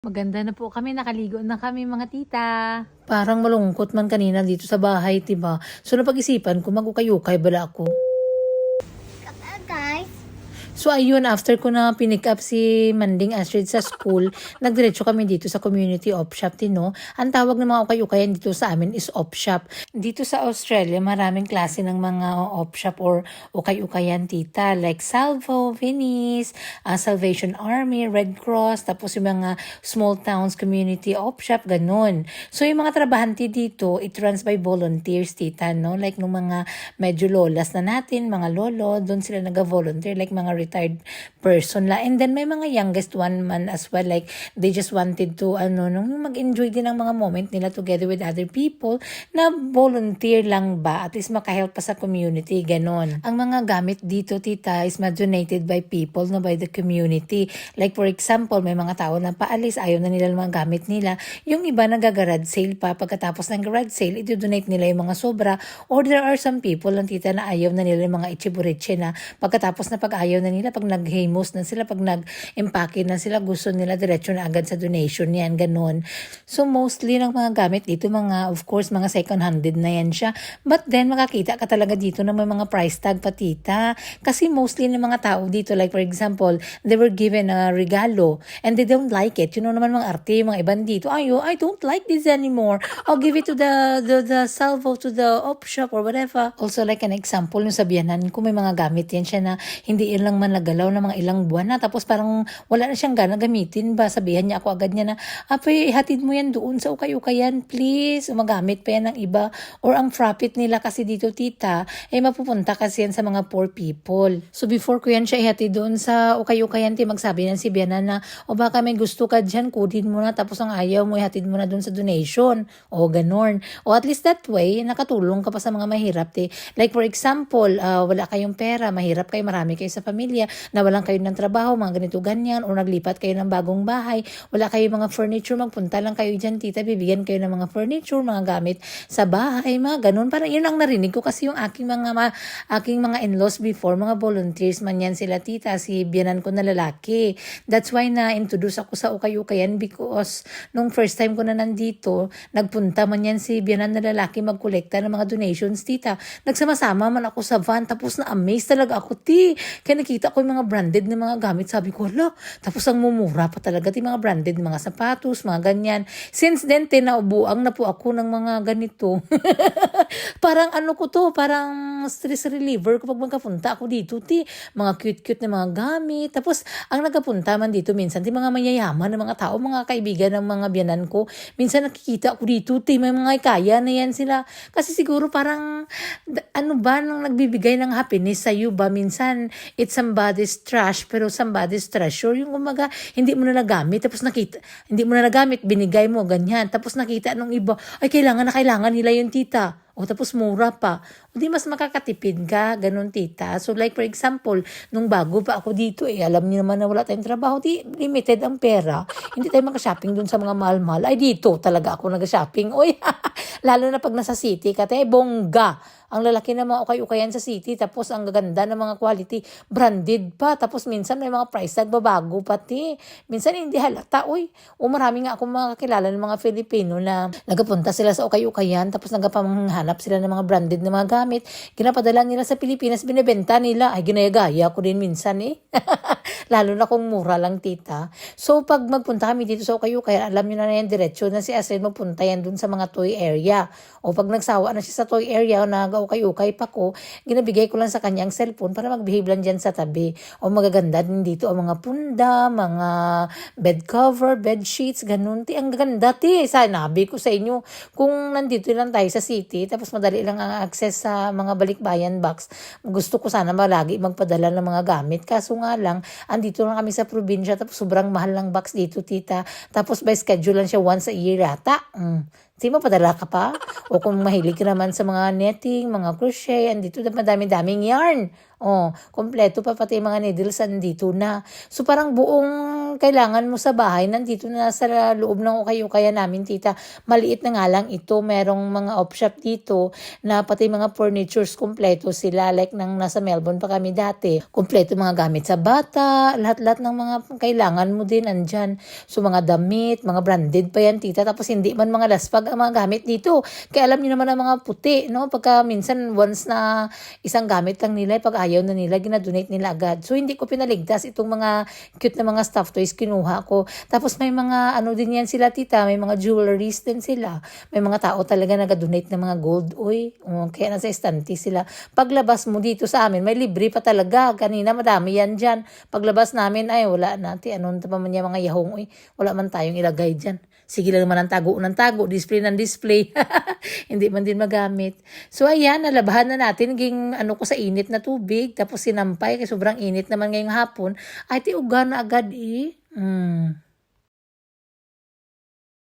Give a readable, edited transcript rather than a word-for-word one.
Maganda na po kami, nakaligo na kami mga tita. Parang malungkot man kanina dito sa bahay, 'di ba? So napag-isipan ko magukay-ukay bala ako. Guys, So ayun, after ko na pinick up si Manding Astrid sa school, nagdiretso kami dito sa community op shop din, no? Ang tawag ng mga ukay-ukayan dito sa amin is op shop. Dito sa Australia, maraming klase ng mga op shop or ukay-ukayan, tita. Like Salvo, Venice, Salvation Army, Red Cross, tapos yung mga small towns community op shop, ganun. So yung mga trabahante dito, it runs by volunteers, tita, no? Like nung mga medyo lolas na natin, mga lolo, doon sila nag-volunteer, like mga retired person la. And then may mga youngest one man as well, like they just wanted to nung mag-enjoy din ng mga moment nila together with other people na volunteer lang ba, at least makahelp pa sa community, ganon. Ang mga gamit dito, tita, is donated by people, no, by the community. Like for example, may mga tao na paalis, ayaw na nila ng mga gamit nila, yung iba nag-garage sale pa, pagkatapos ng garage sale, i-donate nila yung mga sobra. Or there are some people lang, tita, na ayaw na nila yung mga ichiburiche na pagkatapos na pag-ayaw na nila, pag nag-hamos na sila, pag nag-empake na sila, gusto nila diretso na agad sa donation, yan, ganun. So mostly ng mga gamit dito, mga, of course, mga second-handed na yan siya. But then, makakita ka talaga dito na may mga price tag pa, tita. Kasi mostly ng mga tao dito, like for example, they were given a regalo and they don't like it. You know naman mga arte, mga iban dito, I don't like this anymore. I'll give it to the salvo, to the op shop or whatever. Also, like an example, yung sabihanan ko, may mga gamit yan siya na hindi ilang man nagalaw na mga ilang buwan na, tapos parang wala na siyang gana gamitin ba, sabihan niya ako agad niya na, apay, hatid mo yan doon sa ukay-ukayan, please, magamit pa yan ng iba, or ang profit nila kasi dito, tita, mapupunta kasi yan sa mga poor people. So before ko yan siya ihatid doon sa ukay-ukayan, magsabi ng si Biana na, o baka may gusto ka dyan, kudin mo na, tapos ang ayaw mo, ihatid mo na doon sa donation, o ganon. O at least that way, nakatulong ka pa sa mga mahirap, like for example, wala kayong pera, mahirap kayo, marami kayo sa pamilya, nawalan kayo ng trabaho, mga ganito ganyan, o naglipat kayo ng bagong bahay, wala kayo mga furniture, magpunta lang kayo dyan, tita, bibigyan kayo ng mga furniture, mga gamit sa bahay, mga ganun. Parang yun ang narinig ko kasi yung aking mga in-laws before, mga volunteers man yan sila, tita, si biyanan ko na lalaki. That's why na-introduce ako sa ukay-ukayan because nung first time ko na nandito, nagpunta man yan si biyanan na lalaki magkolekta ng mga donations, tita. Nagsama-sama man ako sa van, tapos na-amaze talaga ako, kaya nakita ko yung mga branded na mga gamit, sabi ko, hala, tapos ang mumura pa talaga, mga branded, mga sapatos, mga ganyan. Since then, naubuang na po ako ng mga ganito. Parang parang stress reliever kapag magkapunta ako dito, mga cute-cute na mga gamit. Tapos, ang nagkapunta man dito minsan, mga mayayaman na mga tao, mga kaibigan ng mga biyanan ko, minsan nakikita ako dito, may mga kaya na yan sila. Kasi siguro parang, nang nagbibigay ng happiness sa'yo ba, minsan, it's somebody's trash, pero somebody's treasure. Yung umaga, hindi mo na nagamit, tapos hindi mo na nagamit, binigay mo, ganyan. Tapos nakita nung iba, ay kailangan nila yung tita. O tapos mura pa. O di mas makakatipid ka, ganun, tita. So like for example, nung bago pa ako dito, alam niyo naman na wala tayong trabaho, limited ang pera. Hindi tayo mag-shopping dun sa mga mahal-mahal. Ay dito talaga ako nag-shopping. Oy, lalo na pag nasa city ka, bongga. Ang lalaki na mga ukay-ukayan sa city, tapos ang gaganda ng mga quality, branded pa, tapos minsan may mga price tag babago pati. Minsan hindi halata, marami nga akong mga kakilala ng mga Filipino na nagapunta sila sa ukay-ukayan, tapos nagapamhanap sila ng mga branded na mga gamit, ginapadala nila sa Pilipinas, binibenta nila, ay ginayagaya ko din minsan lalo na kung mura lang, tita. So pag magpunta kami dito sa ukay-ukayan, alam niyo na yan, diretsyo na si Astrid magpunta yan dun sa mga toy area. O pag nagsawa na siya sa toy area, nag-ukay-ukay pa ko, ginabigay ko lang sa kanyang cellphone para mag-behave lang dyan sa tabi. O magaganda din dito ang mga punda, mga bed cover, bed sheets, ganun. Ang ganda, sanabi ko sa inyo, kung nandito lang tayo sa city, tapos madali lang ang access sa mga balikbayan box, gusto ko sana malagi magpadala ng mga gamit. Kaso nga lang, andito lang kami sa probinsya, tapos sobrang mahal ng box dito, tita. Tapos by schedule lang siya once a year yata. Sige, mapadala ka pa? O kung mahilig ka naman sa mga netting, mga crochet, andito madami-daming yarn. Oh, kompleto pa pati yung mga needles andito na. So parang buong kailangan mo sa bahay nandito na sa loob ng ukay-ukaya namin, tita. Maliit na nga lang ito, merong mga op shop dito na pati mga furnitures kompleto sila, like nang nasa Melbourne pa kami dati. Kompleto mga gamit sa bata, lahat-lahat ng mga kailangan mo din andyan. So mga damit, mga branded pa yan, tita. Tapos hindi man mga laspag ang mga gamit dito. Kaya alam niyo naman ang mga puti, no? Pagka minsan once na isang gamit lang nila, pag ayaw na nila, ginadonate nila agad. So hindi ko pinaligtas itong mga cute na mga stuffed toys, kinuha ko. Tapos may mga ano din yan sila, tita, may mga jewelries din sila. May mga tao talaga nag-donate ng mga gold. Uy, kaya nasa estante sila. Paglabas mo dito sa amin, may libre pa talaga. Kanina madami yan dyan. Paglabas namin, ay wala natin. Ano pa man yung mga yahong, uy, wala man tayong ilagay dyan. Sige lang naman ang tago ng tago, display ng display. Hindi man din magamit. So ayan, nalabahan na natin. Naging ano ko sa init na tubig. Tapos sinampay, kasi sobrang init naman ngayong hapon. Ay, tiuga na agad eh.